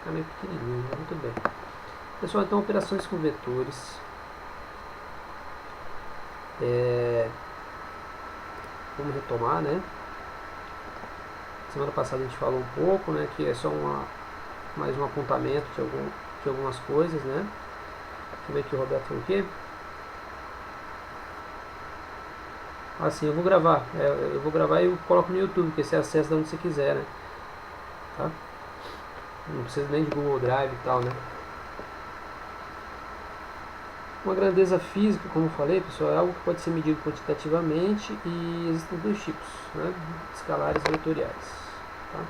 ficar meio pequenininho, né? Muito bem. Pessoal, então operações com vetores. Vamos retomar, né? Semana passada a gente falou um pouco, né? Que é só mais um apontamento de algumas coisas, né? Deixa eu ver aqui, o Roberto falou o quê? Assim, eu vou gravar. Eu vou gravar e eu coloco no YouTube, porque você acessa de onde você quiser, né? Tá? Não precisa nem de Google Drive e tal, né? Uma grandeza física, como eu falei, pessoal, é algo que pode ser medido quantitativamente e existem dois tipos, né? Escalares e vetoriais. Tá?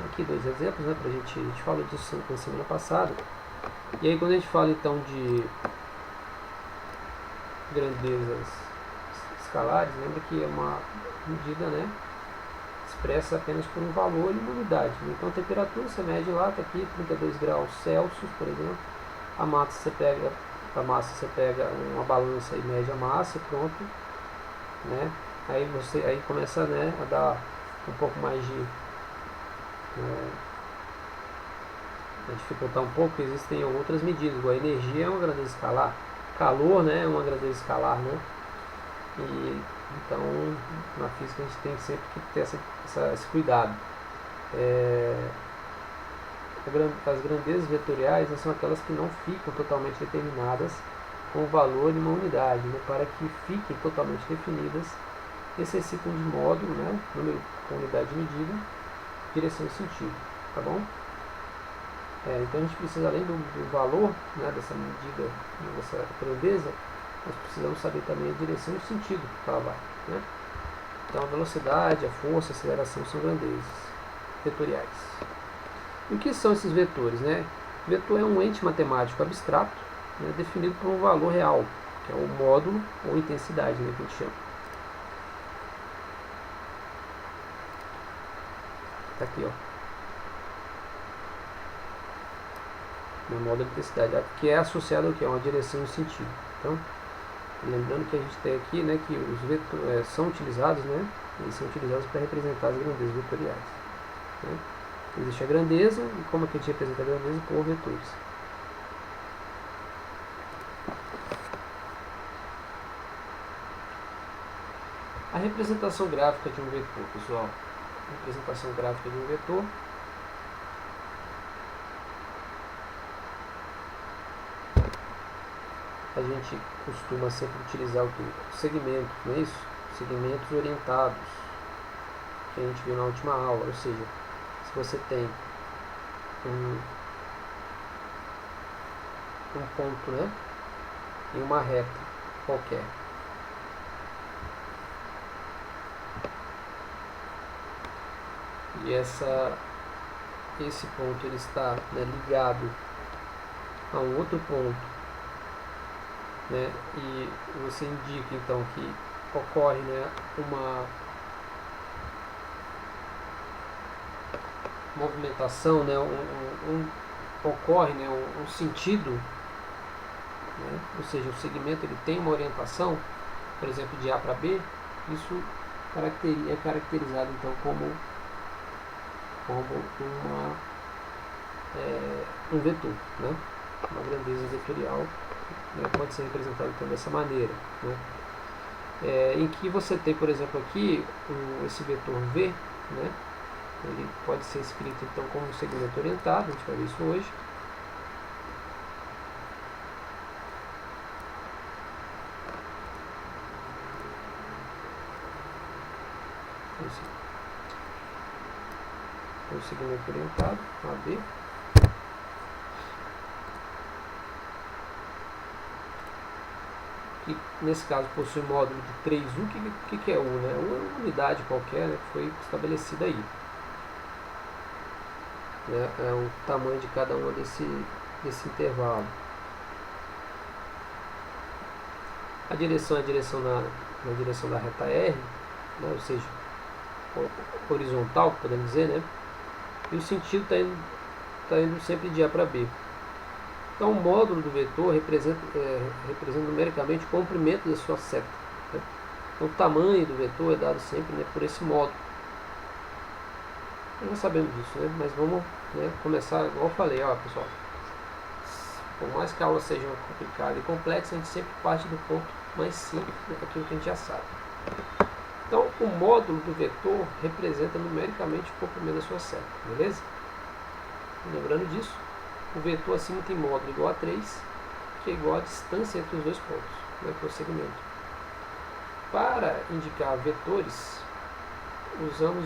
Aqui dois exemplos, né? A gente falou disso na semana passada. E aí quando a gente fala então de grandezas escalares, lembra que é uma medida, né? Expressa apenas por um valor e uma unidade. Então a temperatura você mede lá, está aqui 32 graus Celsius, por exemplo. A massa você pega uma balança e mede a massa e pronto, né? Aí começa, né, a dar um pouco mais de a dificultar um pouco, existem outras medidas. A energia é uma grandeza escalar, calor, né, é uma grandeza escalar, né? E então na física a gente tem sempre que ter esse cuidado. As grandezas vetoriais são aquelas que não ficam totalmente determinadas com o valor de uma unidade, né? Para que fiquem totalmente definidas, necessitam de módulo, né? Número com unidade de medida, direção e sentido, tá bom? Então a gente precisa, além do valor, né, dessa medida, dessa grandeza, nós precisamos saber também a direção e o sentido que ela vai, né? Então a velocidade, a força, a aceleração são grandezas vetoriais. E o que são esses vetores, né? Vetor é um ente matemático abstrato, né, definido por um valor real, que é o módulo ou intensidade, né, que a gente chama. Está aqui, ó. No módulo de intensidade, que é associado ao que? A uma direção e sentido. Então, lembrando que a gente tem aqui, né, que os vetores são utilizados, né, eles são utilizados para representar as grandezas vetoriais. Né? Existe a grandeza, e como é que a gente representa a grandeza? Por vetores. A representação gráfica de um vetor, pessoal. A representação gráfica de um vetor. A gente costuma sempre utilizar o que? Segmentos, não é isso? Segmentos orientados, que a gente viu na última aula. Ou seja, se você tem um ponto, né, em uma reta qualquer, e esse ponto ele está, né, ligado a um outro ponto, né, e você indica então que ocorre, né, uma movimentação, né, ocorre, né, um sentido, né, ou seja, o segmento ele tem uma orientação, por exemplo, de A para B, isso é caracterizado então como um vetor, né, uma grandeza vetorial, né, pode ser representado então dessa maneira, né, em que você tem, por exemplo, aqui esse vetor V, né, ele pode ser escrito então como um segmento orientado, a gente vai ver isso hoje. O segmento orientado, AB. Que nesse caso possui módulo de 3U. O que é U? Né? U é uma unidade qualquer, né, que foi estabelecida aí. Né? É o tamanho de cada uma desse intervalo. A direção é a direção na direção da reta R, né? Ou seja, horizontal, podemos dizer, né? E o sentido está indo sempre de A para B. Então o módulo do vetor representa numericamente o comprimento da sua seta. Né? Então o tamanho do vetor é dado sempre, né, por esse módulo. Nós já sabemos disso, né? Mas vamos, né, começar, igual eu falei, ó, pessoal. Por mais que a aula seja complicada e complexa, a gente sempre parte do ponto mais simples, daquilo que a gente já sabe. Então, o módulo do vetor representa numericamente o comprimento da sua seta, beleza? Lembrando disso, o vetor acima tem módulo igual a 3, que é igual à distância entre os dois pontos, né, prosseguimento. Para indicar vetores, usamos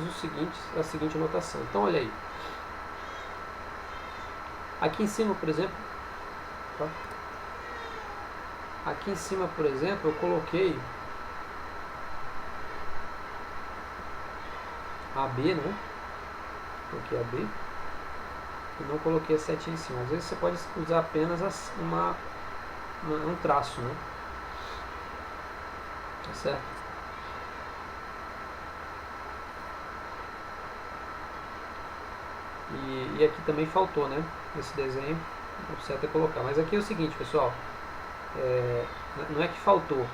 a seguinte notação. Então, olha aí. Aqui em cima, por exemplo, tá? Aqui em cima, por exemplo, eu coloquei AB, né? Coloquei AB e não coloquei a setinha em cima. Às vezes você pode usar apenas um traço, né? Tá certo? E aqui também faltou, né? Esse desenho, não precisa até colocar. Mas aqui é o seguinte, pessoal. Não é que faltou,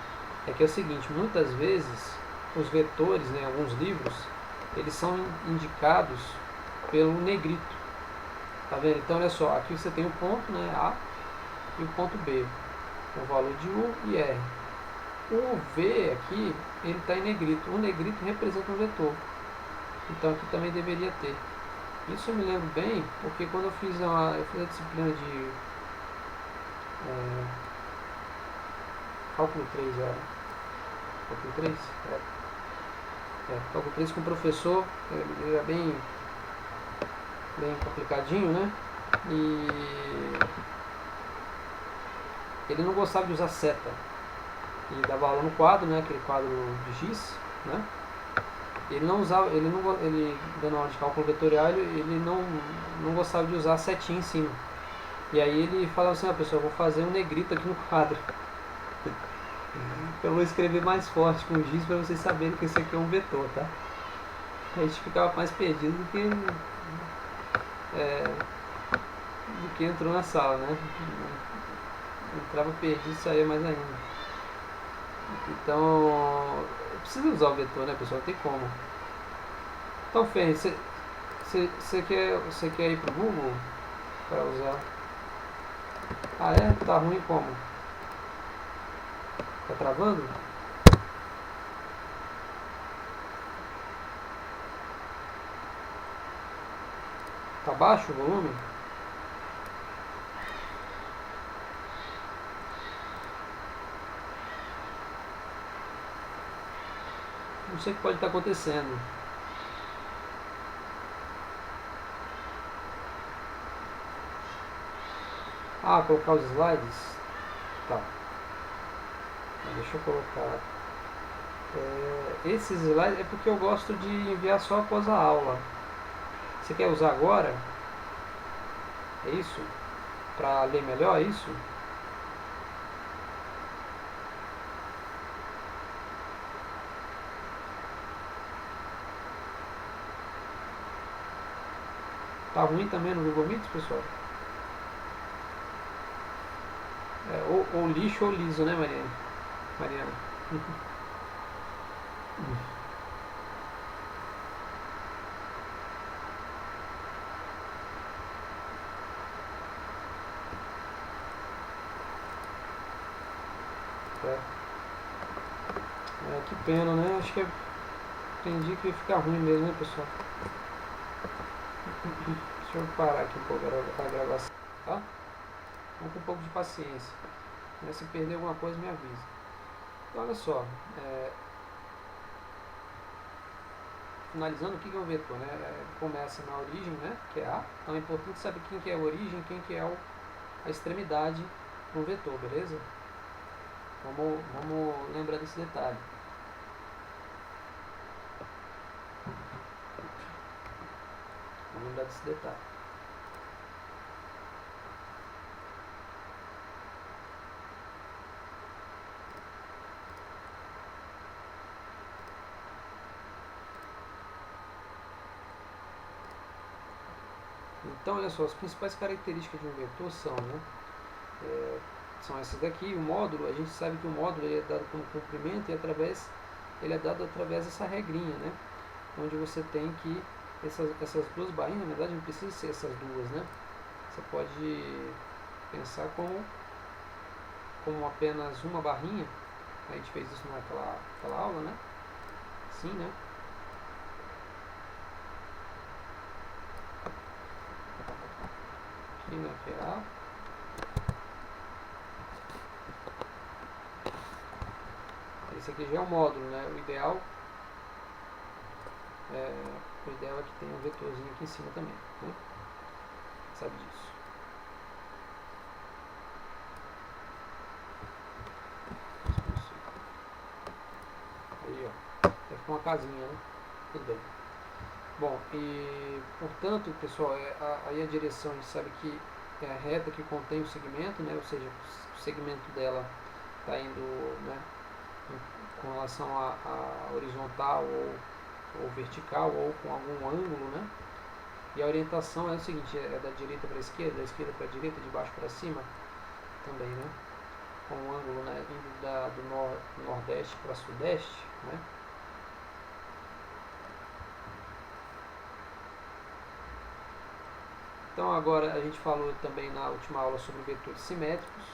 é que é o seguinte, muitas vezes os vetores, né, em alguns livros, eles são indicados pelo negrito, tá vendo? Então olha só, aqui você tem o ponto, né, A, e o ponto B, com o valor de U e R. O V aqui, ele está em negrito, o negrito representa um vetor, então aqui também deveria ter. Isso eu me lembro bem, porque quando eu fiz a disciplina de cálculo 3, cálculo 3? Cálculo 3 com o professor, ele era bem complicadinho, né? E ele não gostava de usar seta. E dava aula no quadro, né? Aquele quadro de giz, né? Ele dando aula de cálculo vetorial, ele não gostava de usar a setinha em cima. E aí ele falava assim, pessoal, eu vou fazer um negrito aqui no quadro. Eu vou escrever mais forte com giz para vocês saberem que esse aqui é um vetor, tá? A gente ficava mais perdido do que entrou na sala, né? Entrava perdido e saía mais ainda. Então, precisa usar o vetor, né, pessoal? Não tem como. Então, Fê, você quer ir pro Google para usar? Ah, é? Tá ruim como? Tá travando? Tá baixo o volume? Não sei o que pode estar acontecendo. Ah, colocar os slides? Tá. Deixa eu colocar. Esses slides é porque eu gosto de enviar só após a aula. Você quer usar agora? É isso? Para ler melhor, é isso? Tá ruim também no Google Meet, pessoal? Ou lixo ou liso, né, Mariana? Que pena, né? Acho que entendi que ia ficar ruim mesmo, né, pessoal? Deixa eu parar aqui um pouco a gravação, tá? Vamos com um pouco de paciência. Se perder alguma coisa, me avisa. Então, olha só. Finalizando, o que é um vetor? Né? Começa na origem, né? Que é A. Então é importante saber quem que é a origem, quem que é a extremidade de um vetor, beleza? Vamos lembrar desse detalhe. Vamos lembrar desse detalhe. Então, olha só, as principais características de um vetor são, né, são essas daqui. O módulo, a gente sabe que o módulo ele é dado como comprimento e ele é dado através dessa regrinha, né, onde você tem que essas duas barrinhas, na verdade não precisa ser essas duas, né? Você pode pensar como apenas uma barrinha. A gente fez isso naquela aula, né? Sim, né? Aqui na lateral. Esse aqui já é o módulo, né? O ideal é que tenha um vetorzinho aqui em cima também, né? Sabe disso. Aí, ó. Vai ficar uma casinha, né? Tudo bem. Bom, e portanto, pessoal, aí a direção a gente sabe que é a reta que contém o segmento, né? Ou seja, o segmento dela está indo, né, com relação a horizontal ou vertical ou com algum ângulo, né? E a orientação é o seguinte, é da direita para a esquerda, da esquerda para a direita, de baixo para cima também, né? Com um ângulo, né, indo do nordeste para sudeste, né? Então agora a gente falou também na última aula sobre vetores simétricos.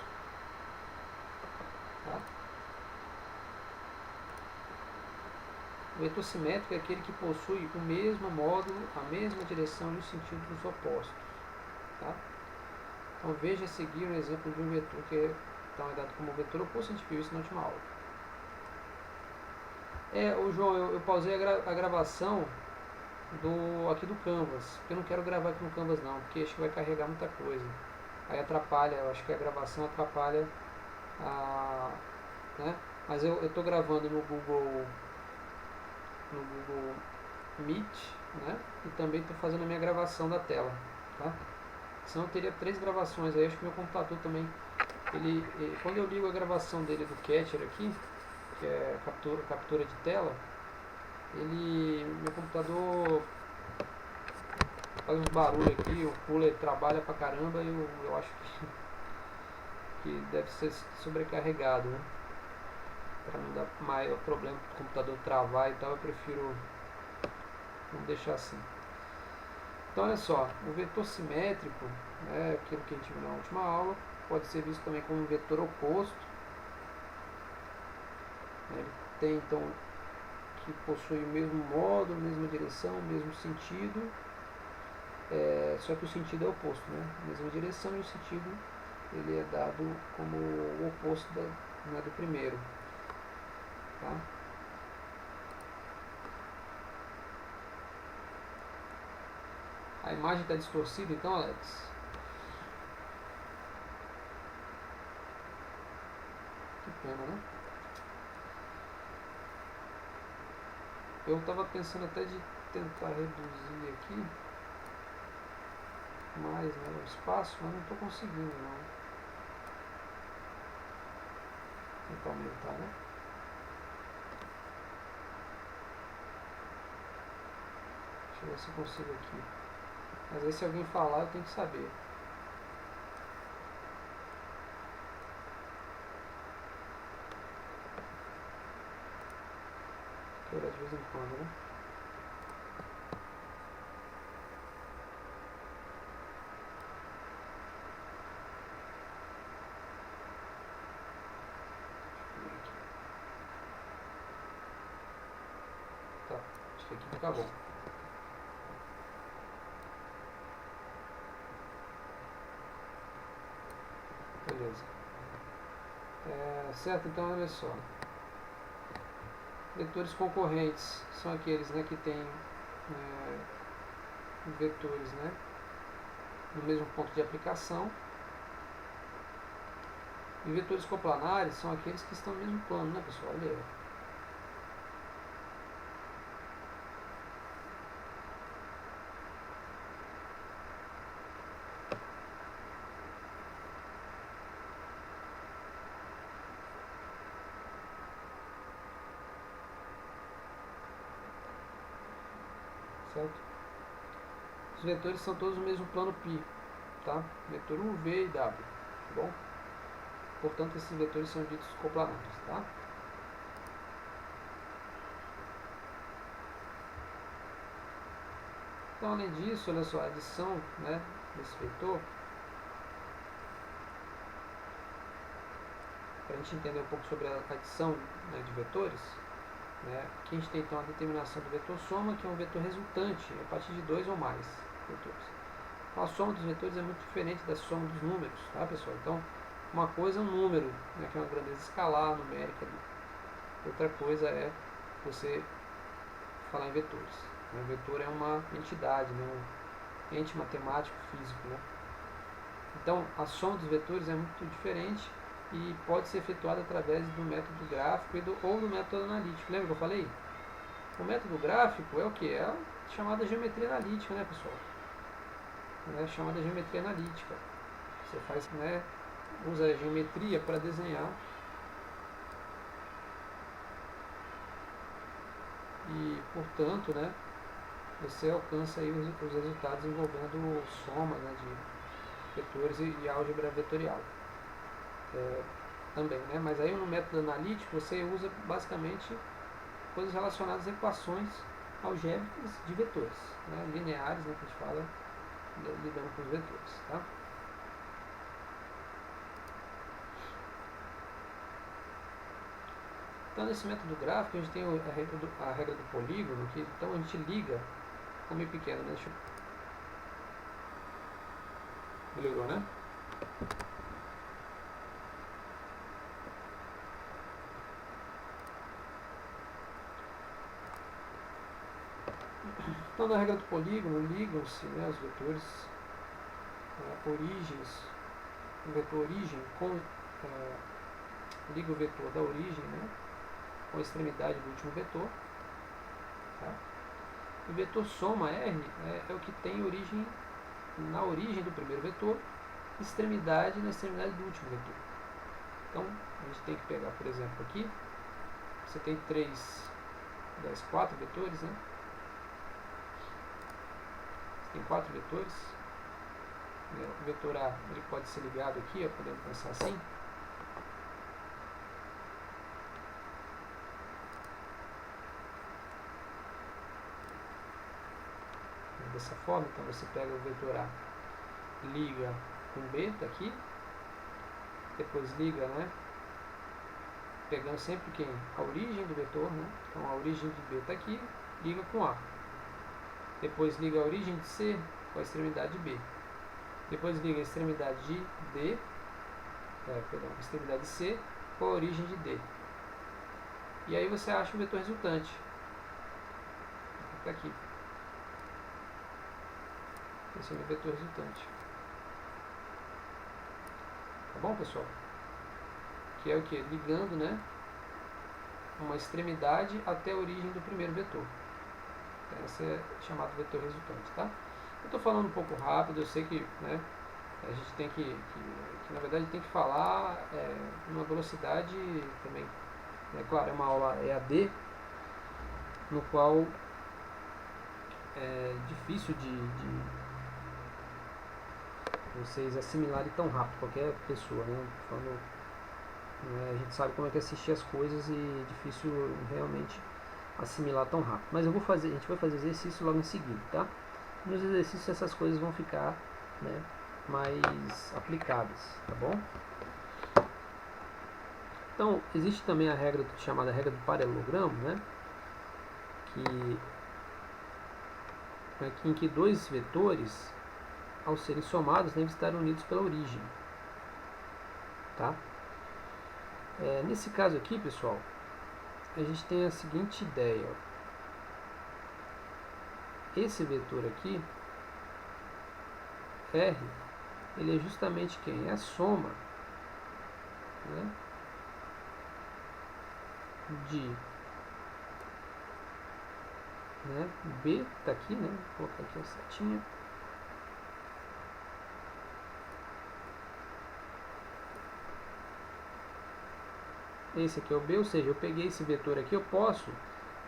Tá? O vetor simétrico é aquele que possui o mesmo módulo, a mesma direção e os sentidos opostos. Tá? Então veja a seguir um exemplo de um vetor que então, é dado como vetor oposto, a gente viu isso na última aula. João, eu pausei a gravação aqui do Canvas, porque eu não quero gravar aqui no Canvas não, porque acho que vai carregar muita coisa. Aí atrapalha, eu acho que a gravação atrapalha né? Mas eu estou gravando no Google Meet, né? E também estou fazendo a minha gravação da tela, tá? Senão eu teria 3 gravações aí, acho que meu computador também, quando eu ligo a gravação dele do Catcher aqui, que é captura de tela, meu computador faz uns barulhos aqui, o cooler trabalha pra caramba e eu acho que deve ser sobrecarregado, né? Para não dar maior problema do computador travar e tal, eu prefiro não deixar assim. Então olha só, o vetor simétrico, né, aquilo que a gente viu na última aula, pode ser visto também como um vetor oposto. Ele tem então que possui o mesmo módulo, mesma direção, mesmo sentido, só que o sentido é oposto, né? Mesma direção e o sentido ele é dado como o oposto do primeiro. Tá? A imagem está distorcida então, Alex? Que pena, né? Eu estava pensando até de tentar reduzir aqui mais, né, o espaço, mas não estou conseguindo não. Tentar aumentar, né? Deixa eu ver se eu consigo aqui. Mas aí se alguém falar eu tenho que saber. Que olhar de vez em quando, né? Tá, acho que aqui fica bom. Beleza. Certo, então olha só. Vetores concorrentes são aqueles, né, que têm vetores, né, no mesmo ponto de aplicação. E vetores coplanares são aqueles que estão no mesmo plano, né, pessoal? Olha aí. Certo? Os vetores são todos no mesmo plano π, tá? Vetor U, V e W, tá bom? Portanto, esses vetores são ditos coplanares, tá? Então, além disso, olha só, a adição, né, desse vetor, para a gente entender um pouco sobre a adição, né, de vetores, né, aqui a gente tem então a determinação do vetor soma, que é um vetor resultante a partir de 2 ou mais vetores. Então, a soma dos vetores é muito diferente da soma dos números, tá, pessoal? Então, uma coisa é um número, né, que é uma grandeza escalar, numérica ali. Outra coisa é você falar em vetores. Um vetor é uma entidade, né, um ente matemático físico, né? Então, a soma dos vetores é muito diferente e pode ser efetuada através do método gráfico ou do método analítico. Lembra que eu falei? O método gráfico é o que? É a chamada geometria analítica, né, pessoal? É a chamada geometria analítica. Você faz, né, usa a geometria para desenhar e, portanto, né, você alcança aí os resultados envolvendo soma, né, de vetores e álgebra vetorial. Também, né? Mas aí no método analítico você usa basicamente coisas relacionadas a equações algébricas de vetores, né? Lineares, né, que a gente fala, lidando com os vetores. Tá? Então nesse método gráfico a gente tem a regra do polígono, que então a gente liga com meio pequeno, né? Deixa eu... Ligou, né? Então, na regra do polígono, ligam-se, né, os vetores origens, o vetor origem com liga o vetor da origem, né, com a extremidade do último vetor. Tá? O vetor soma R é o que tem origem na origem do primeiro vetor, extremidade na extremidade do último vetor. Então, a gente tem que pegar, por exemplo, aqui, você tem 4 vetores, né? Tem 4 vetores. O vetor A ele pode ser ligado aqui, podemos pensar assim. Dessa forma, então você pega o vetor A, liga com B, está aqui. Depois liga, né? Pegando sempre quem? A origem do vetor, né? Então a origem de B está aqui, liga com A. Depois liga a origem de C com a extremidade de B. Depois liga a extremidade de D, a extremidade de C com a origem de D. E aí você acha o vetor resultante. Está aqui. Esse é o vetor resultante. Tá bom, pessoal? Que é o que? Ligando, né, uma extremidade até a origem do primeiro vetor. Esse é chamado vetor resultante, tá? Eu estou falando um pouco rápido, eu sei que, né, a gente tem que na verdade tem que falar numa velocidade também. Claro, é uma aula EAD, no qual é difícil de vocês assimilarem tão rápido, qualquer pessoa, né? Falando, a gente sabe como é que assistir as coisas e é difícil realmente assimilar tão rápido. Mas a gente vai fazer exercício logo em seguida, tá? Nos exercícios essas coisas vão ficar, né, mais aplicadas, tá bom? Então, existe também a regra chamada regra do paralelogramo, né? Em que dois vetores, ao serem somados, devem estar unidos pela origem, tá? Nesse caso aqui, pessoal, a gente tem a seguinte ideia. Esse vetor aqui, R, ele é justamente quem? É a soma, né, de, né, B, está aqui, né, vou colocar aqui a setinha, esse aqui é o B, ou seja, eu peguei esse vetor aqui, eu posso,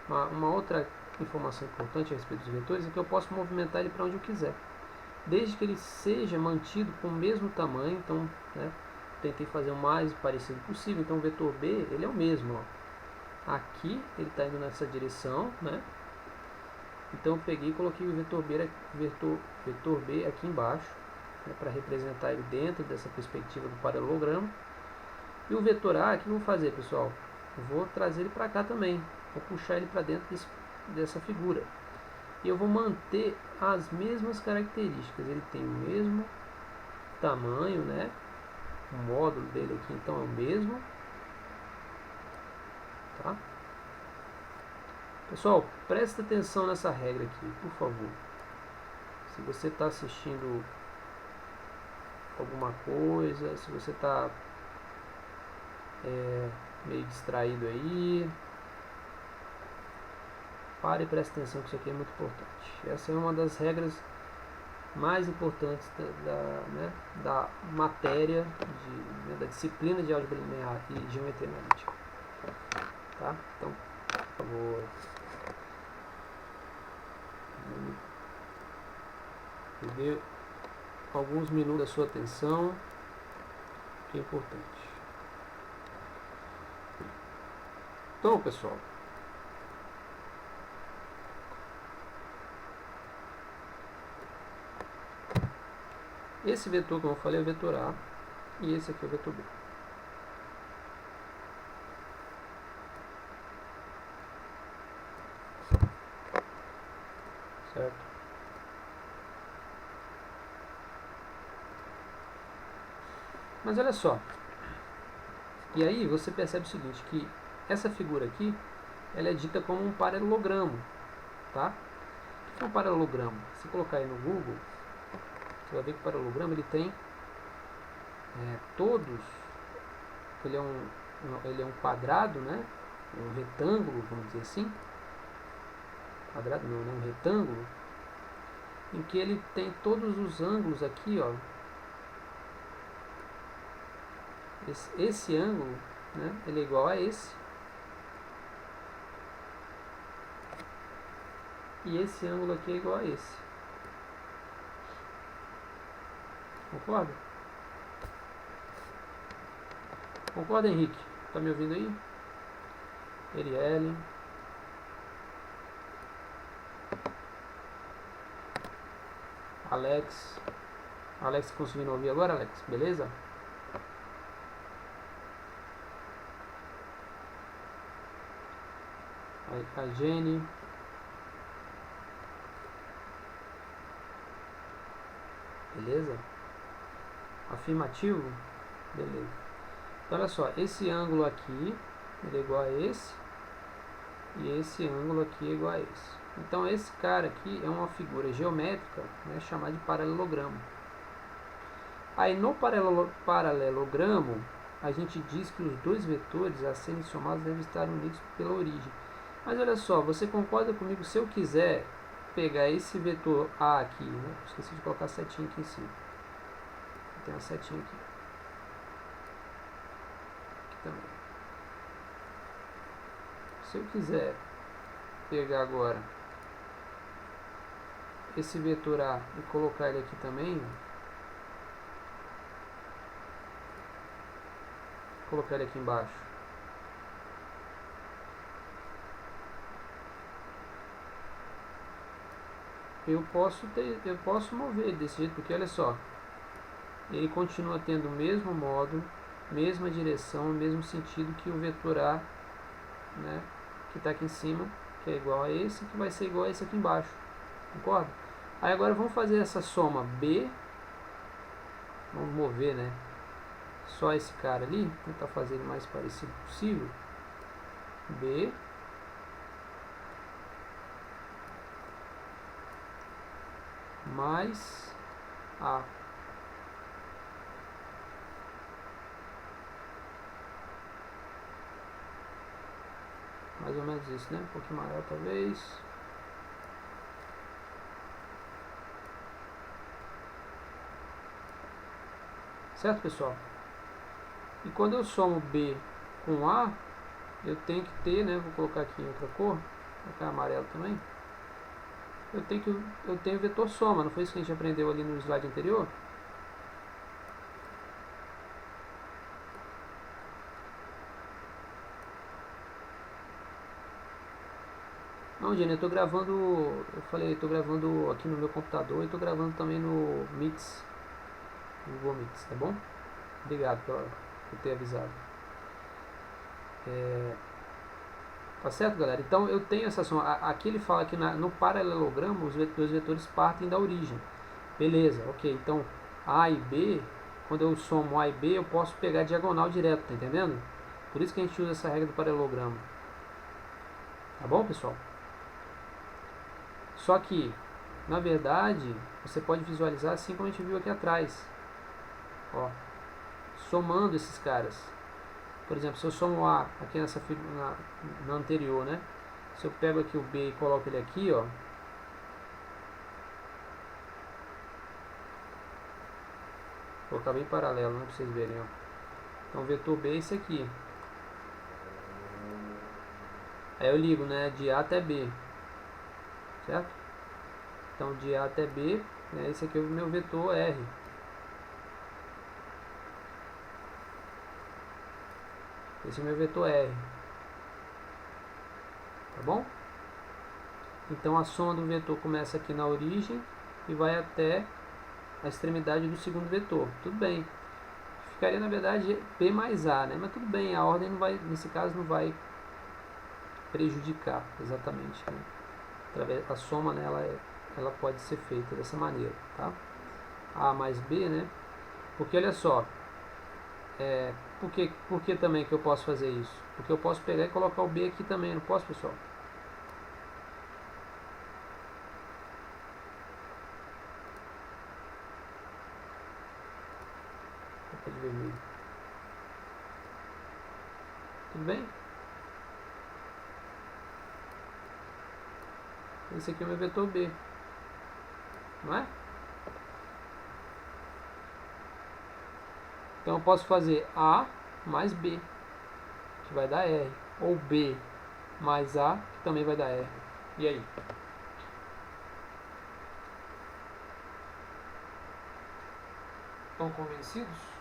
uma outra informação importante a respeito dos vetores é que eu posso movimentar ele para onde eu quiser, desde que ele seja mantido com o mesmo tamanho. Então, né, tentei fazer o mais parecido possível. Então o vetor B, ele é o mesmo, ó. Aqui ele está indo nessa direção, né, Então eu peguei e coloquei o vetor B aqui embaixo, né, para representar ele dentro dessa perspectiva do paralelogramo. E o vetor A, o que eu vou fazer, pessoal? Eu vou trazer ele para cá também, vou puxar ele para dentro dessa figura. E eu vou manter as mesmas características, ele tem o mesmo tamanho, né? O módulo dele aqui então é o mesmo, tá? Pessoal, presta atenção nessa regra aqui, por favor. Se você está assistindo alguma coisa, se você está meio distraído aí, pare e preste atenção que isso aqui é muito importante. Essa é uma das regras mais importantes da matéria, da disciplina de álgebra linear e geometria analítica. Tá? Então, por favor, me dê alguns minutos da sua atenção, que é importante. Então, pessoal, esse vetor, como eu falei, é o vetor A, e esse aqui é o vetor B. Certo? Mas olha só, e aí você percebe o seguinte, que essa figura aqui, ela é dita como um paralelogramo, tá? O que é um paralelogramo? Se colocar aí no Google, você vai ver que o paralelogramo ele tem todos, ele é um quadrado, né? Um retângulo, vamos dizer assim. Quadrado não, né? Um retângulo, em que ele tem todos os ângulos aqui, ó. Esse ângulo, né? Ele é igual a esse. E esse ângulo aqui é igual a esse. Concorda? Concorda, Henrique? Tá me ouvindo aí? Erielle. Alex. Alex, conseguindo ouvir agora, Alex? Beleza? A Jenny. Beleza? Afirmativo? Beleza. Então, olha só, esse ângulo aqui ele é igual a esse, e esse ângulo aqui é igual a esse. Então esse cara aqui é uma figura geométrica, né, chamada de paralelogramo. Aí no paralelogramo a gente diz que os dois vetores a serem somados devem estar unidos pela origem. Mas olha só, você concorda comigo se eu quiser pegar esse vetor A aqui, né? Esqueci de colocar a setinha aqui em cima. Tem uma setinha aqui. Aqui também. Se eu quiser pegar agora esse vetor A e colocar ele aqui também, colocar ele aqui embaixo, eu posso mover ele desse jeito, porque olha só, ele continua tendo o mesmo módulo, mesma direção, mesmo sentido que o vetor A, né, que está aqui em cima, que é igual a esse, que vai ser igual a esse aqui embaixo, concorda? Aí agora vamos fazer essa soma B, vamos mover, né, só esse cara ali, tentar fazer ele mais parecido possível, B mais A. Mais ou menos isso, né? Um pouquinho maior talvez. Certo, pessoal? E quando eu somo B com A, eu tenho que ter, né? Vou colocar aqui em outra cor, vou colocar amarelo também. Eu tenho vetor soma, não foi isso que a gente aprendeu ali no slide anterior? Não, Jenny, eu estou gravando, eu falei, estou gravando aqui no meu computador e estou gravando também no Mix, no Google Mix, tá bom? Obrigado por ter avisado. Tá certo, galera? Então eu tenho essa soma. Aqui ele fala que no paralelogramo os dois vetores partem da origem. Beleza, ok. Então A e B, quando eu somo A e B, eu posso pegar a diagonal direto, tá entendendo? Por isso que a gente usa essa regra do paralelogramo. Tá bom, pessoal? Só que, na verdade, você pode visualizar assim como a gente viu aqui atrás. Ó, somando esses caras. Por exemplo, se eu somo A aqui nessa na anterior, né? Se eu pego aqui o B e coloco ele aqui, ó. Vou colocar bem paralelo, né, para vocês verem, ó. Então, o vetor B é esse aqui. Aí eu ligo, né, de A até B. Certo? Então, de A até B, né, esse aqui é o meu vetor R. Esse é o meu vetor R. Tá bom? Então, a soma do vetor começa aqui na origem e vai até a extremidade do segundo vetor. Tudo bem. Ficaria, na verdade, B mais A, né? Mas tudo bem, a ordem não vai, nesse caso não vai prejudicar exatamente, né? Através, a soma, né, ela pode ser feita dessa maneira, tá? A mais B, né? Porque olha só, por que também que eu posso fazer isso? Porque eu posso pegar e colocar o B aqui também, não posso, pessoal? Vou de vermelho. Tudo bem? Esse aqui é o meu vetor B, não é? Então eu posso fazer A mais B, que vai dar R, ou B mais A, que também vai dar R. E aí? Estão convencidos?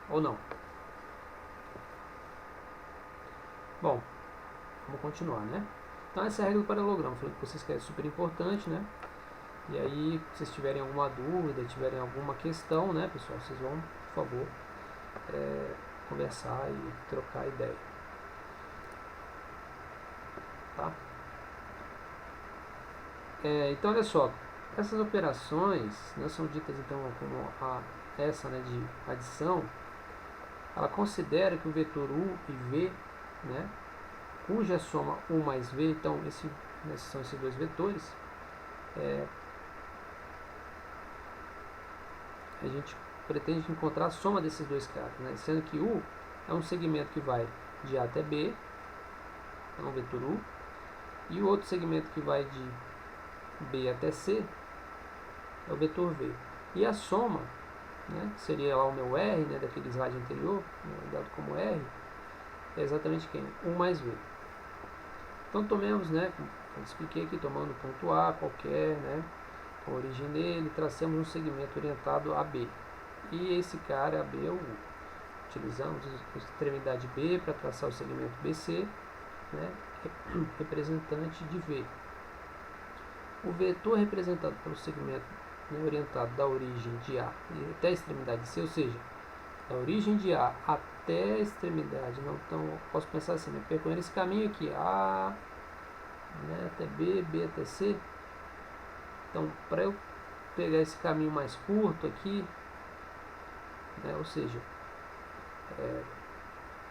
Ou não? Bom, vamos continuar, né? Então essa é a regra do paralelogramo, falei que vocês querem, é super importante, né? E aí, se vocês tiverem alguma dúvida, tiverem alguma questão, né, pessoal, vocês vão, por favor, conversar e trocar ideia. Tá? Então, olha só, essas operações, né, são ditas então como essa, né, de adição. Ela considera que o vetor U e V, né, cuja soma U mais V, então esses são esses dois vetores, a gente pretende encontrar a soma desses dois caras, né, sendo que U é um segmento que vai de A até B, é um vetor U, e o outro segmento que vai de B até C é o vetor V. E a soma, né, seria lá o meu R, né, daquele slide anterior, né, dado como R, é exatamente quem? 1 mais V. Então tomemos, né, como eu expliquei aqui, tomando o ponto A qualquer, né, com a origem dele, tracemos um segmento orientado a B. E esse cara, a B, é o U. Utilizamos a extremidade B para traçar o segmento BC, né, representante de V. O vetor representado pelo segmento, né, orientado da origem de A até a extremidade C, ou seja, da origem de A até a extremidade, não, então posso pensar assim, né, percorrendo esse caminho aqui, A, né, até B, B até C. Então, para eu pegar esse caminho mais curto aqui, né, ou seja,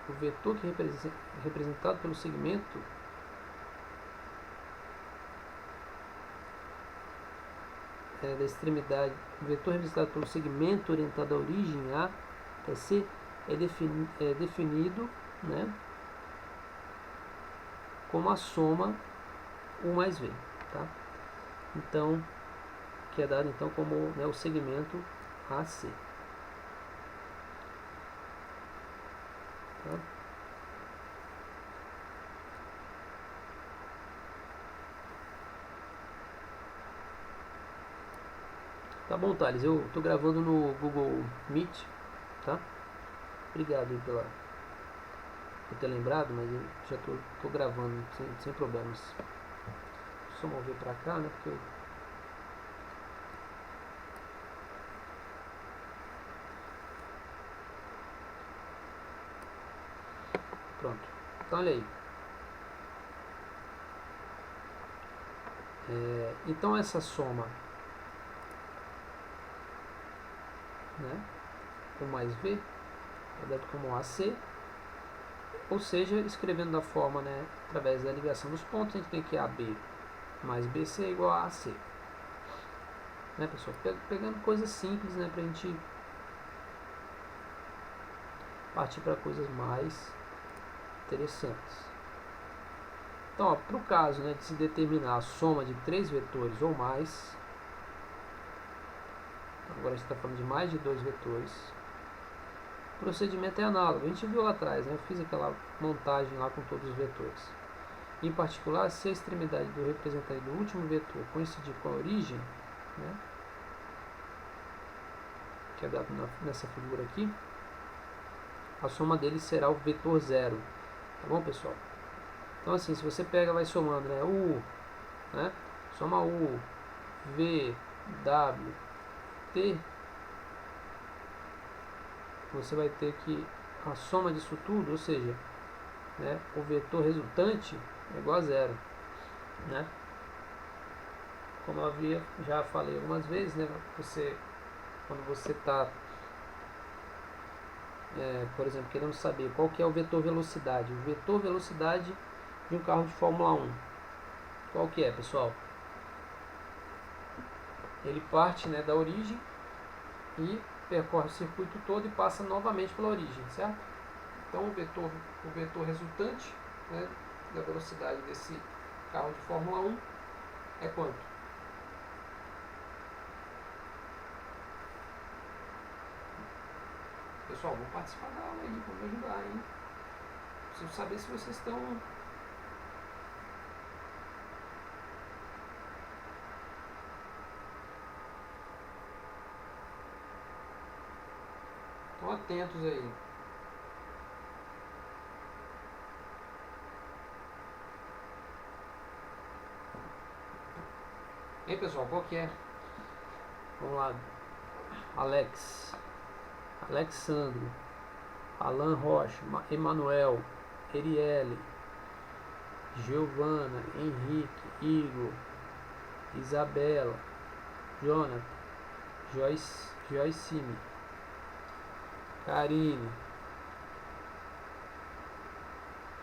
o vetor que é representado pelo segmento da extremidade, o vetor representado pelo segmento orientado à origem A até C é definido, né, como a soma U mais V, tá? Então, que é dado então como, né, o segmento AC. Tá? Tá bom, Thales, eu tô gravando no Google Meet, tá? Obrigado aí por ter lembrado, mas eu já tô gravando sem problemas. Só mover pra cá, né? Porque pronto. Então olha aí. Então essa soma, né? O mais V é dado como AC, ou seja, escrevendo da forma, né? Através da ligação dos pontos, a gente tem que AB mais BC é igual a AC. Né, pessoal? Pegando coisas simples, né? Pra gente partir para coisas mais interessantes. Então, para o caso, né, de se determinar a soma de 3 vetores ou mais, agora a gente está falando de mais de 2 vetores, o procedimento é análogo. A gente viu lá atrás, né, eu fiz aquela montagem lá com todos os vetores. Em particular, se a extremidade do representante do último vetor coincidir com a origem, né, que é dado nessa figura aqui, a soma deles será o vetor zero. Tá bom, pessoal? Então, assim, se você pega, vai somando, né, U, né, soma U, V, W, T, você vai ter que a soma disso tudo, ou seja, né, o vetor resultante é igual a zero, né? Como eu já falei algumas vezes, né, quando você está, por exemplo, querendo saber qual que é o vetor velocidade, de um carro de Fórmula 1, qual que é, pessoal? Ele parte, né, da origem e percorre o circuito todo e passa novamente pela origem, certo? Então o vetor resultante, né, da velocidade desse carro de Fórmula 1 é quanto? Pessoal, vou participar da aula aí, vou me ajudar, hein? Preciso saber se vocês estão atentos aí. E aí, pessoal, qual que é? Vamos lá. Alexandre, Alan Rocha, Emanuel, Erielle, Giovana, Henrique, Igor, Isabela, Jonathan, Joycine, Karine,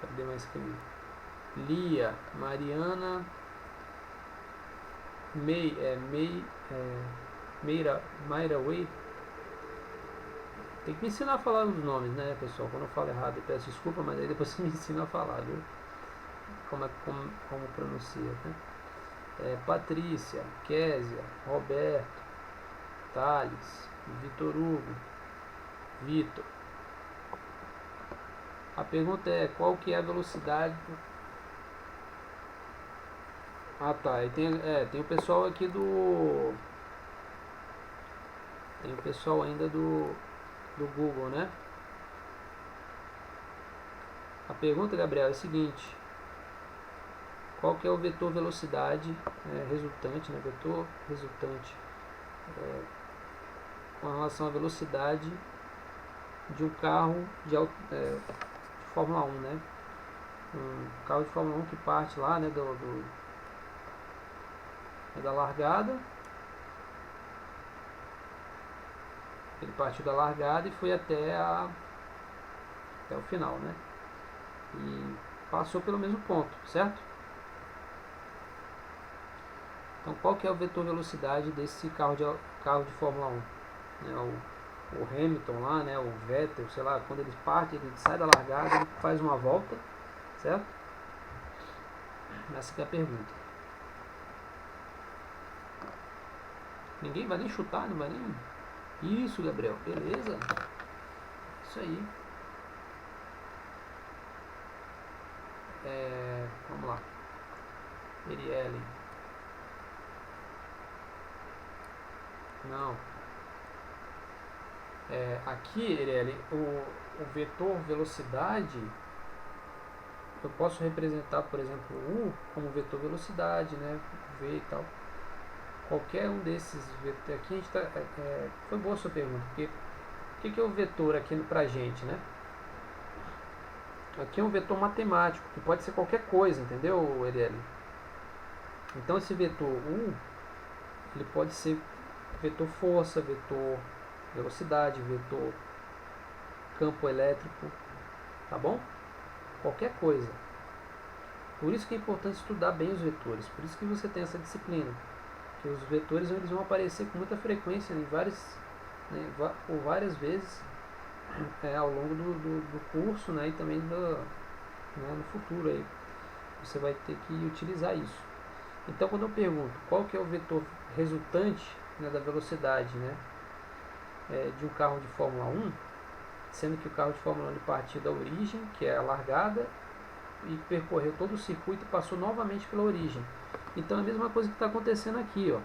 cadê mais quem? Lia, Mariana, Mayra Way. Tem que me ensinar a falar os nomes, né, pessoal? Quando eu falo errado, eu peço desculpa, mas aí depois você me ensina a falar, viu? Como pronuncia, né? Patrícia, Késia, Roberto, Thales, Vitor Hugo, Vitor. A pergunta é qual que é a velocidade. Ah, tá. E tem o pessoal aqui do. Tem o pessoal ainda do Google, né? A pergunta, Gabriel, é a seguinte: qual que é o vetor velocidade resultante, né? Vetor resultante com relação à velocidade de um carro de Fórmula 1, né? Um carro de Fórmula 1 que parte lá, né, da largada. Ele partiu da largada e foi até o final, né? E passou pelo mesmo ponto, certo? Então, qual que é o vetor velocidade desse carro de Fórmula 1? Né, o Hamilton lá, né, o Vettel, sei lá, quando ele parte, ele sai da largada, ele faz uma volta, certo? Essa que é a pergunta. Ninguém vai nem chutar, não vai nem... Isso, Gabriel, beleza? Isso aí. Vamos lá. Erielle. Não. Aqui, Ireli, o vetor velocidade, eu posso representar, por exemplo, U como vetor velocidade, né? V e tal. Qualquer um desses vetores. Aqui a gente tá, foi boa a sua pergunta, porque o que é o vetor aqui pra gente, né? Aqui é um vetor matemático, que pode ser qualquer coisa, entendeu, Ireli? Então esse vetor U, ele pode ser vetor força, vetor velocidade, vetor campo elétrico, tá bom? Qualquer coisa. Por isso que é importante estudar bem os vetores, por isso que você tem essa disciplina. Que os vetores eles vão aparecer com muita frequência em por várias vezes ao longo do curso, né, e também no futuro aí. Você vai ter que utilizar isso. Então quando eu pergunto qual que é o vetor resultante, né, da velocidade, né, de um carro de Fórmula 1, sendo que o carro de Fórmula 1 ele partiu da origem, que é a largada, e percorreu todo o circuito e passou novamente pela origem. Então é a mesma coisa que está acontecendo aqui, ó.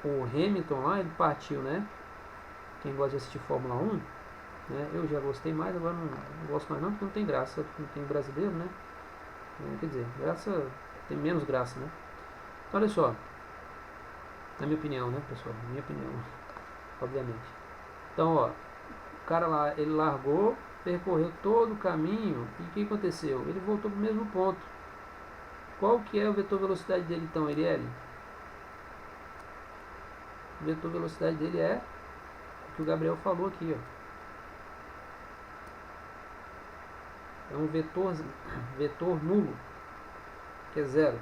O Hamilton lá, ele partiu, né? Quem gosta de assistir Fórmula 1, né? Eu já gostei mais, agora não gosto mais não, porque não tem graça, não tem brasileiro, né? Quer dizer, graça tem menos graça, né? Então, olha só, na minha opinião, né, pessoal? Na minha opinião, obviamente. Então, ó, o cara lá, ele largou, percorreu todo o caminho, e o que aconteceu? Ele voltou para o mesmo ponto. Qual que é o vetor velocidade dele então, Arielle? O vetor velocidade dele é o que o Gabriel falou aqui, ó. É um vetor nulo, que é zero.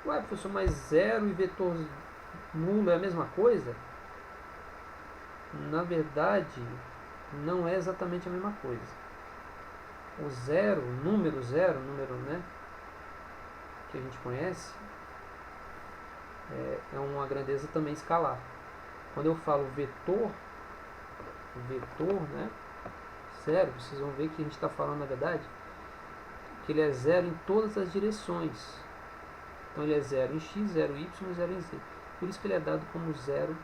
Ué, professor, mas zero e vetor nulo é a mesma coisa? Na verdade, não é exatamente a mesma coisa. O zero, número, né, que a gente conhece, é uma grandeza também escalar. Quando eu falo vetor, né, zero, vocês vão ver que a gente está falando, na verdade, que ele é zero em todas as direções. Então ele é zero em x, zero em y e zero em z. Por isso que ele é dado como zero,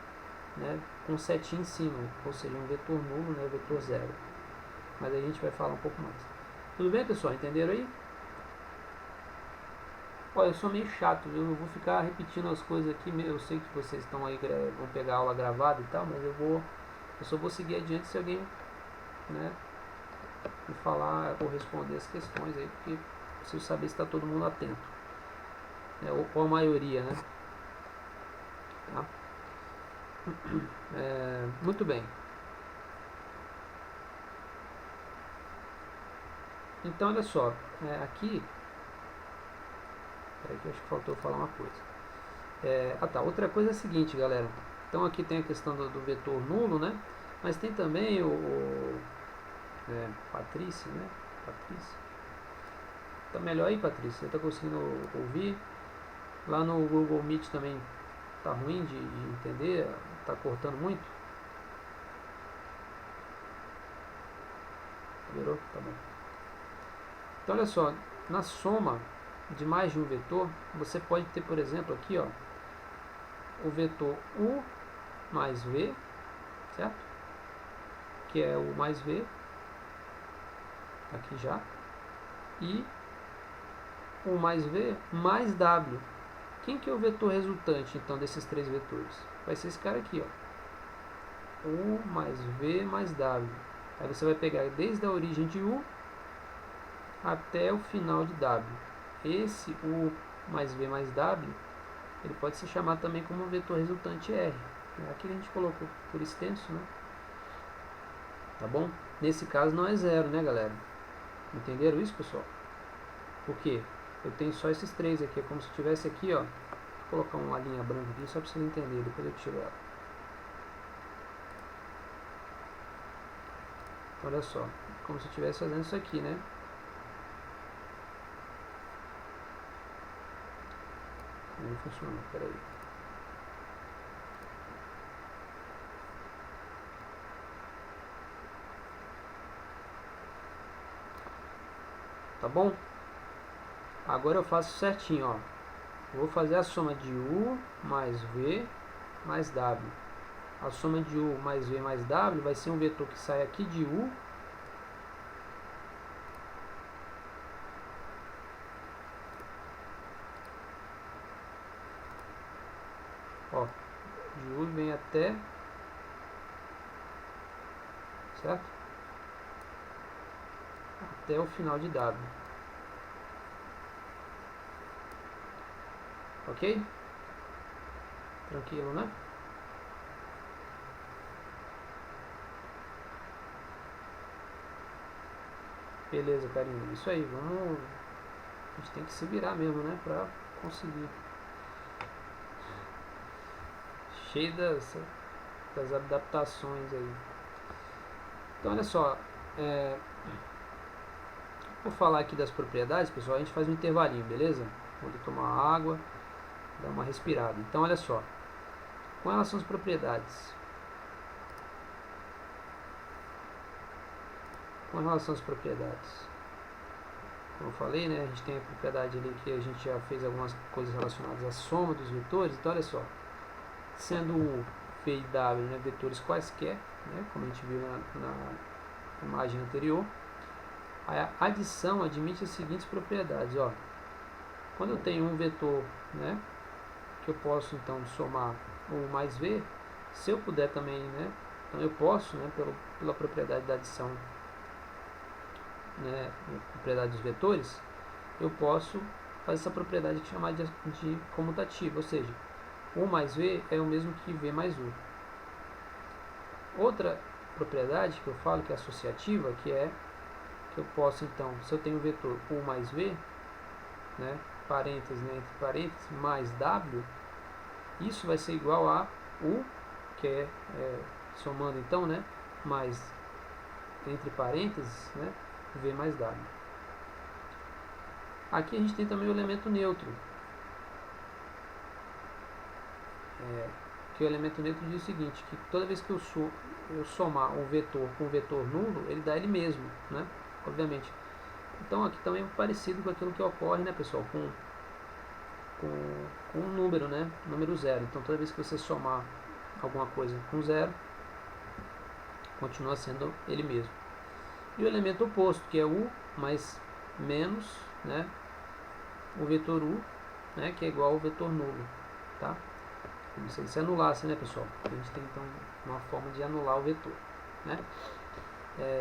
né, com setinha em cima, ou seja, um vetor nulo, né, vetor zero. Mas aí a gente vai falar um pouco mais. Tudo bem, pessoal? Entenderam aí? Olha, eu sou meio chato, viu? Eu vou ficar repetindo as coisas aqui. Eu sei que vocês estão aí, vão pegar a aula gravada e tal, mas eu só vou seguir adiante se alguém, né, me falar ou responder as questões aí, porque preciso saber se está todo mundo atento, né, ou a maioria, né? Tá? Muito bem. Então, olha só, aqui, peraí que acho que faltou falar uma coisa. Tá, outra coisa é a seguinte, galera. Então aqui tem a questão do vetor nulo, né? Mas tem também Patrícia, né? Patrícia. Tá melhor aí, Patrícia? Você tá conseguindo ouvir? Lá no Google Meet também tá ruim de entender? Tá cortando muito? Melhorou? Tá bom. Então olha só, na soma de mais de um vetor, você pode ter, por exemplo, aqui, ó, o vetor U mais V, certo? Que é U mais V, aqui já, e U mais V mais W. Quem que é o vetor resultante, então, desses três vetores? Vai ser esse cara aqui, ó, U mais V mais W. Aí você vai pegar desde a origem de U até o final de W. Esse U mais V mais W, ele pode ser chamado também como vetor resultante R. Aqui a gente colocou por extenso, né? Tá bom? Nesse caso não é zero, né, galera? Entenderam isso, pessoal? Por quê? Eu tenho só esses três aqui, é como se tivesse aqui, ó. Vou colocar uma linha branca aqui só para vocês entenderem, depois eu tiro ela. Olha só, como se eu estivesse fazendo isso aqui, né? Não funciona, peraí. Tá bom? Agora eu faço certinho, ó. Vou fazer a soma de U mais V mais W. A soma de U mais V mais W vai ser um vetor que sai aqui de U ó, de U vem até, certo? Até o final de W. Ok? Tranquilo, né? Beleza, carinho. Isso aí, vamos. A gente tem que se virar mesmo, né? Pra conseguir. Cheio das adaptações aí. Então, olha só. Vou falar aqui das propriedades, pessoal. A gente faz um intervalinho, beleza? Vou tomar água, dar uma respirada. Então, olha só. Com relação às propriedades. Com relação às propriedades. Como eu falei, né? A gente tem a propriedade ali que a gente já fez algumas coisas relacionadas à soma dos vetores. Então, olha só. Sendo U, V e W, né, vetores quaisquer, né, como a gente viu na imagem anterior, a adição admite as seguintes propriedades. Ó. Quando eu tenho um vetor, né, que eu posso então somar U mais V, se eu puder também, né, então eu posso, né, pela propriedade da adição, né, propriedade dos vetores, eu posso fazer essa propriedade chamada de comutativa, ou seja, U mais V é o mesmo que V mais U. Outra propriedade que eu falo que é associativa, que é que eu posso então, se eu tenho o vetor U mais V, né, parênteses, né, entre parênteses, mais W, isso vai ser igual a U, que é somando então, né, mais entre parênteses, né, V mais W. Aqui a gente tem também o elemento neutro, que o elemento neutro diz o seguinte, que toda vez que eu somar um vetor com um vetor nulo, ele dá ele mesmo, né? Obviamente. Então aqui também é parecido com aquilo que ocorre, né, pessoal, com um número, né? Número zero. Então toda vez que você somar alguma coisa com zero, continua sendo ele mesmo. E o elemento oposto, que é U mais menos, né? O vetor U, né? Que é igual ao vetor nulo, tá? Como se ele se anulasse, né, pessoal? A gente tem então uma forma de anular o vetor, né?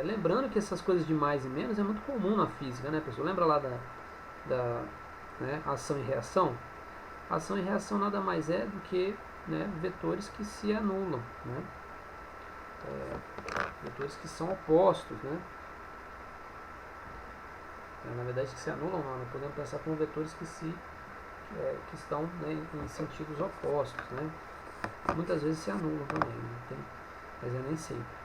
Lembrando que essas coisas de mais e menos é muito comum na física, né, pessoal? Lembra lá da né, ação e reação? Ação e reação nada mais é do que, né, vetores que se anulam, né? Vetores que são opostos, né? Na verdade, que se anulam, não podemos pensar como vetores que que estão, né, em sentidos opostos, né? Muitas vezes se anulam também, né? Mas é nem sempre.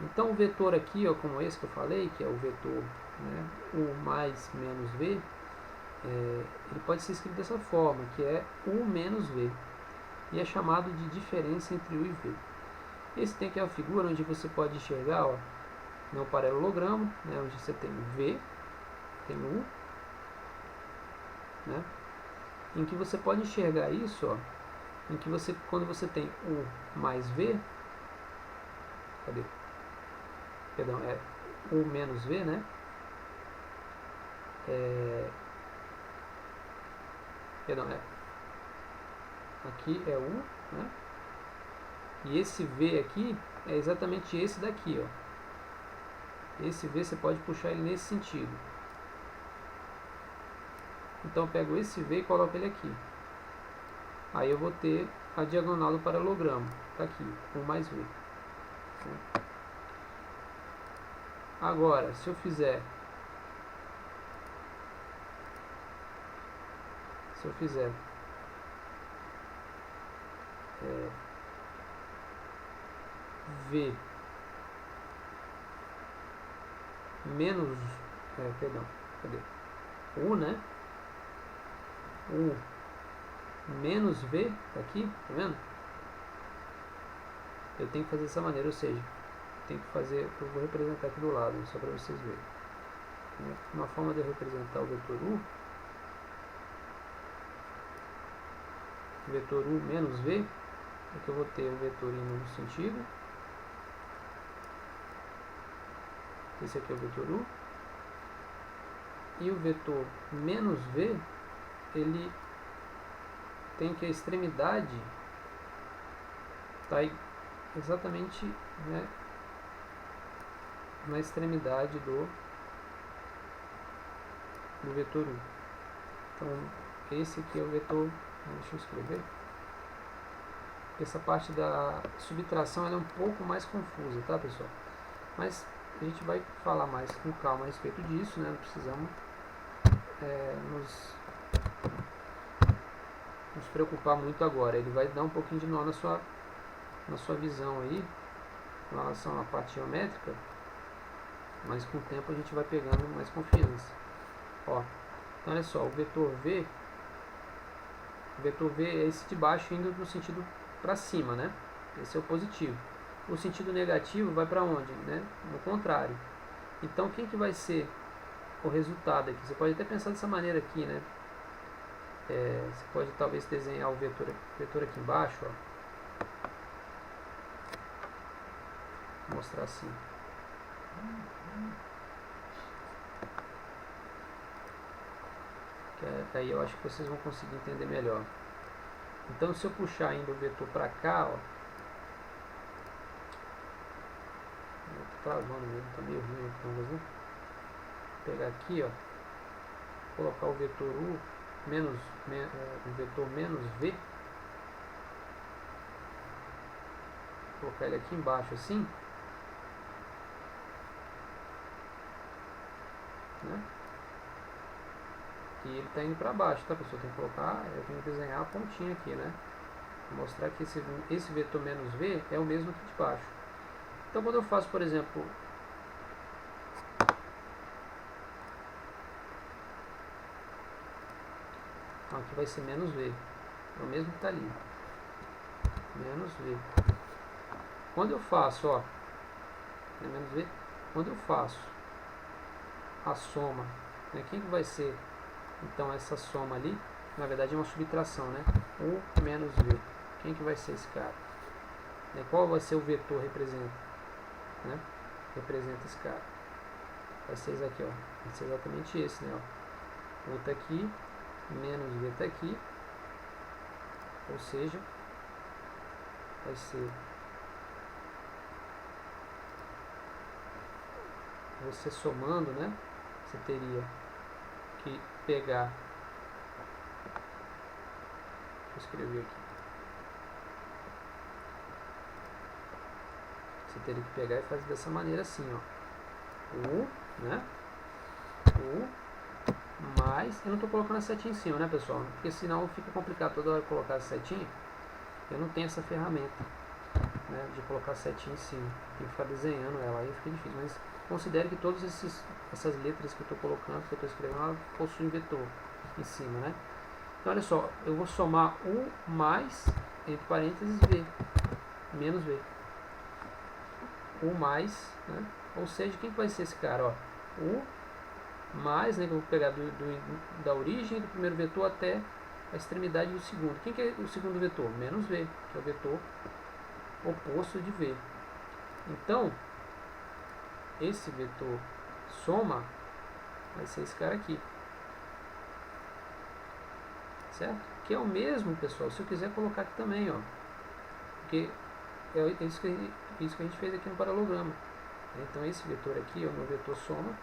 Então o vetor aqui, ó, como esse que eu falei, que é o vetor, né, U mais menos V, ele pode ser escrito dessa forma, que é U menos V, e é chamado de diferença entre U e V. Esse tem aqui a figura onde você pode enxergar, ó, no paralelogramo, né, onde você tem V, tem U, né, em que você pode enxergar isso, ó, em que você, quando você tem U mais V, cadê? Perdão, é U menos V, né? Perdão, aqui é U, né? E esse V aqui é exatamente esse daqui, ó. Esse V você pode puxar ele nesse sentido. Então eu pego esse V e coloco ele aqui. Aí eu vou ter a diagonal do paralelogramo. Tá aqui, U mais V. Agora, se eu fizer V menos, perdão, cadê? U, né? U menos V, tá aqui, tá vendo? Eu tenho que fazer dessa maneira, ou seja, tem que fazer, eu vou representar aqui do lado, só para vocês verem. Uma forma de eu representar o vetor U menos V Aqui eu vou ter o vetor indo no sentido. Esse aqui é o vetor U. E o vetor menos V, ele tem que a extremidade está exatamente, né, na extremidade do vetor U. Então, esse aqui é o vetor... Deixa eu escrever. Essa parte da subtração ela é um pouco mais confusa, tá, pessoal? Mas a gente vai falar mais com calma a respeito disso, né? Não precisamos nos preocupar muito agora. Ele vai dar um pouquinho de nó na sua visão aí, com relação à parte geométrica, mas com o tempo a gente vai pegando mais confiança. Ó, então olha só, o vetor V é esse de baixo indo no sentido para cima, né? Esse é o positivo. O sentido negativo vai para onde, né? No contrário. Então quem que vai ser o resultado aqui? Você pode até pensar dessa maneira aqui, né? Você pode talvez desenhar o vetor aqui embaixo, ó. Vou mostrar assim. Que aí eu acho que vocês vão conseguir entender melhor. Então se eu puxar ainda o vetor para cá, ó, tô travando mesmo, tá meio ruim então, né? Vou pegar aqui, ó, colocar o vetor U menos o vetor menos V, colocar ele aqui embaixo assim, né? E ele está indo para baixo, tá, pessoal? Tem que colocar, eu tenho que desenhar a pontinha aqui, né? Vou mostrar que esse vetor menos V é o mesmo aqui de baixo. Então quando eu faço, por exemplo, aqui vai ser menos V, é o mesmo que está ali, menos V. Quando eu faço, ó, menos V, quando eu faço a soma, né, quem que vai ser, então, essa soma ali, na verdade é uma subtração, né, U menos V, quem que vai ser esse cara? Qual vai ser o vetor representa, né, representa esse cara? Vai ser esse aqui, ó, vai ser exatamente esse, né, ó. U está aqui, menos V está aqui, ou seja, vai ser você somando, né, você teria que pegar, deixa eu escrever aqui, você teria que pegar e fazer dessa maneira assim, ó, U, né, U mais, eu não estou colocando a setinha em cima, né, pessoal, porque senão fica complicado toda hora colocar a setinha, eu não tenho essa ferramenta, né, de colocar a setinha em cima, tem que ficar desenhando ela, aí fica difícil, mas considere que todas essas letras que eu estou colocando, que eu estou escrevendo, ela possuem vetor em cima, né? Então olha só, eu vou somar U mais, entre parênteses, V, menos V. U mais, né? Ou seja, quem que vai ser esse cara? Ó? U mais, né, que eu vou pegar da origem do primeiro vetor até a extremidade do segundo. Quem que é o segundo vetor? Menos V, que é o vetor oposto de V. Então, esse vetor soma vai ser esse cara aqui, certo? Que é o mesmo, pessoal, se eu quiser colocar aqui também, ó, porque é isso que a gente fez aqui no paralelogramo. Então esse vetor aqui é o meu vetor soma,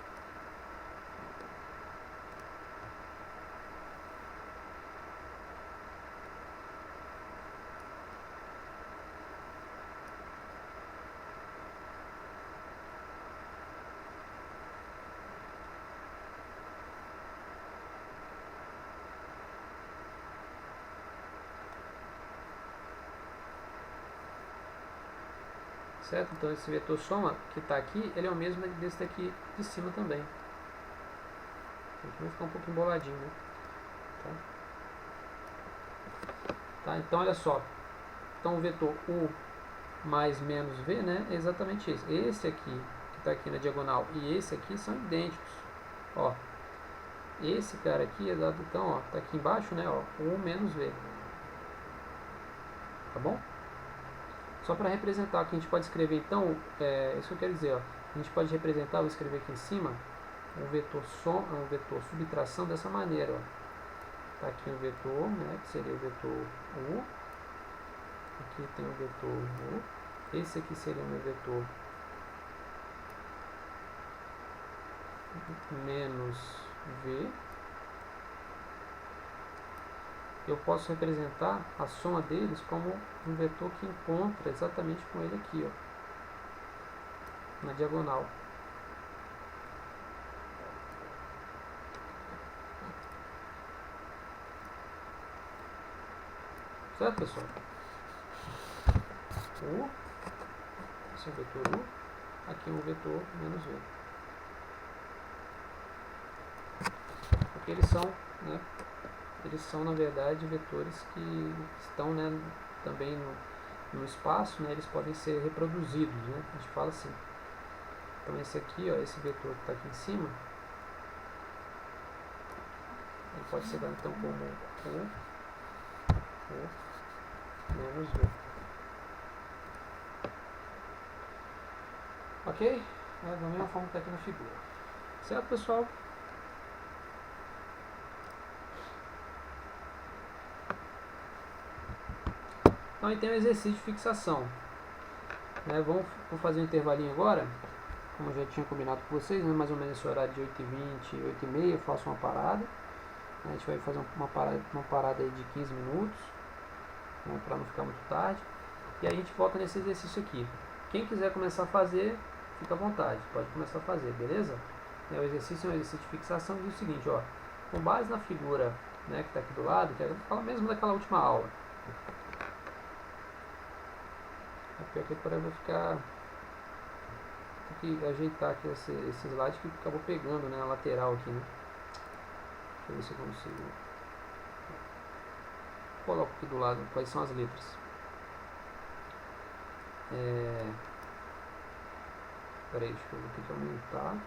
certo? Então esse vetor soma que está aqui, ele é o mesmo desse daqui de cima também. Aqui vai ficar um pouco emboladinho, né? Tá? Então olha só, então o vetor U mais menos V, né, é exatamente esse. Esse aqui, que está aqui na diagonal, e esse aqui são idênticos. Ó, esse cara aqui, então, ó, tá aqui embaixo, né, ó, U menos V. Tá bom? Só para representar aqui, a gente pode escrever então, isso que eu quero dizer, ó, a gente pode representar, vou escrever aqui em cima, um vetor subtração dessa maneira. Está aqui um vetor, né, que seria o vetor U, aqui tem o vetor U, esse aqui seria o meu vetor menos V. Eu posso representar a soma deles como um vetor que encontra exatamente com ele aqui, ó, na diagonal. Certo, pessoal? U, esse é o vetor U, aqui é um vetor menos V. Porque eles são, né, na verdade vetores que estão, né, também no espaço, né, eles podem ser reproduzidos, né, a gente fala assim. Então esse aqui, ó, esse vetor que está aqui em cima, ele pode ser dado então como U menos V. Ok? Da mesma forma que está aqui na figura. Certo, pessoal? Então aí tem o exercício de fixação. Né, vou fazer um intervalinho agora, como eu já tinha combinado com vocês, né, mais ou menos esse horário de 8h20, 8h30, eu faço uma parada. Né, a gente vai fazer uma parada aí de 15 minutos, né, para não ficar muito tarde. E aí a gente volta nesse exercício aqui. Quem quiser começar a fazer, fica à vontade, pode começar a fazer, beleza? O exercício é um exercício de fixação, diz o seguinte, ó, com base na figura, né, que está aqui do lado, que fala mesmo daquela última aula. Aqui agora eu vou ficar... Tem que ajeitar aqui esse slide que acabou pegando, né, a lateral aqui, né? Deixa eu ver se eu consigo. Coloco aqui do lado quais são as letras. Peraí, deixa eu ter que aumentar.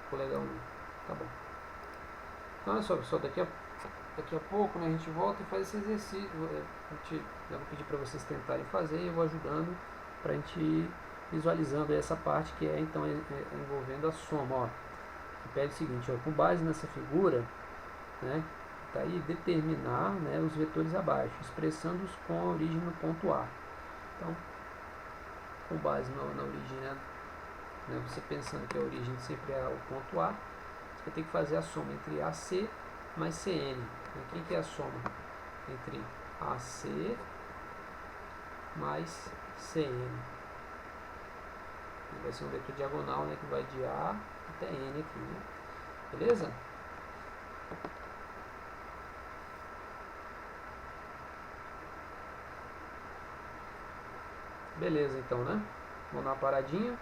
Ficou legal, né? Tá bom. Então olha só, pessoal, daqui a pouco, né, a gente volta e faz esse exercício. Eu vou pedir para vocês tentarem fazer e eu vou ajudando para a gente ir visualizando essa parte que é então envolvendo a soma. Ó, que pede o seguinte, ó, com base nessa figura, né, tá aí, determinar, né, os vetores abaixo, expressando-os com a origem no ponto A. Então, com base na origem, né, você pensando que a origem sempre é o ponto A, você vai ter que fazer a soma entre AC mais CN. O que é a soma? Entre AC mais CN. Vai ser um vetor diagonal, né, que vai de A até N aqui, né? Beleza? Beleza, então, né? Vamos dar uma paradinha.